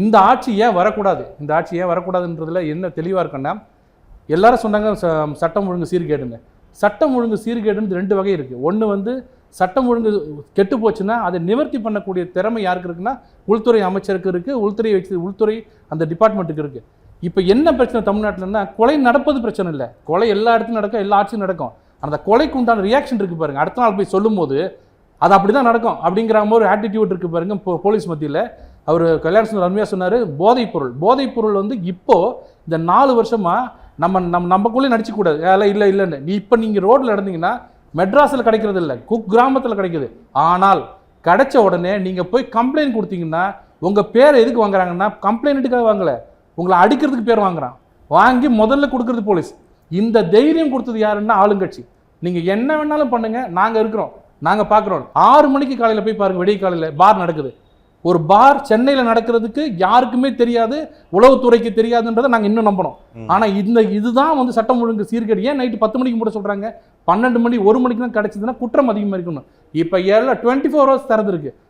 இந்த ஆட்சி ஏன் வரக்கூடாது, இந்த ஆட்சி ஏன் வரக்கூடாதுன்றதுல என்ன தெளிவாக இருக்குன்னா, எல்லாரும் சொன்னாங்க சட்டம் ஒழுங்கு சீர்கேடுன்னு. சட்டம் ஒழுங்கு சீர்கேடுன்னு 2 வகை இருக்குது. ஒன்று வந்து சட்டம் ஒழுங்கு கெட்டு போச்சுன்னா அதை நிவர்த்தி பண்ணக்கூடிய திறமை யாருக்கு இருக்குன்னா உள்துறை அமைச்சருக்கு இருக்குது, உள்துறை அந்த டிபார்ட்மெண்ட்டுக்கு இருக்குது. இப்போ என்ன பிரச்சனை தமிழ்நாட்டில்னா, கொலை நடப்பது பிரச்சனை இல்லை, கொலை எல்லா இடத்துலையும் நடக்கும், எல்லா ஆட்சியும் நடக்கும். அந்த கொலைக்கு உண்டான ரியாக்ஷன் இருக்குது பாருங்க, அடுத்த நாள் போய் சொல்லும்போது அது அப்படி தான் நடக்கும் அப்படிங்கிற ஒரு ஆட்டிடியூட் இருக்குது பாருங்க போலீஸ் மத்தியில். அவர் கல்யாண சுந்தர் அருமையாக சொன்னார், போதைப்பொருள் வந்து இப்போது இந்த 4 வருஷமாக நம்மக்குள்ளே நடிச்சக்கூடாது, இல்லை இல்லைன்னு. இப்போ நீங்கள் ரோட்டில் நடந்தீங்கன்னா மெட்ராஸில் கிடைக்கிறது இல்லை, கிராமத்தில் கிடைக்குது. ஆனால் கிடைச்ச உடனே நீங்கள் போய் கம்ப்ளைண்ட் கொடுத்தீங்கன்னா உங்கள் பேரை எதுக்கு வாங்குறாங்கன்னா கம்ப்ளைண்ட்டுக்காக வாங்கலை, உங்களை அடிக்கிறதுக்கு பேர் வாங்குறான். வாங்கி முதல்ல கொடுக்குறது போலீஸ். இந்த தைரியம் கொடுத்தது யாருன்னா ஆளுங்கட்சி. நீங்கள் என்ன வேணாலும் பண்ணுங்கள், நாங்கள் இருக்கிறோம், நாங்கள் பார்க்குறோம். 6 மணிக்கு காலையில் போய் பாருங்கள், விடிய காலையில் பார் நடக்குது. ஒரு பார் சென்னையில் நடக்கிறதுக்கு யாருக்குமே தெரியாது, உளவுத்துறைக்கு தெரியாதுன்றதை நாங்கள் இன்னும் நம்பணும். ஆனால் இதுதான் வந்து சட்டம் ஒழுங்கு சீர்கேடு. ஏன் நைட்டு 10 மணிக்கு மூட சொல்கிறாங்க, 12 மணி 1 மணிக்கு தான் கிடைச்சதுன்னா குற்றம் அதிகமாக இருக்கணும். இப்போ 24 hours திறந்துருக்கு.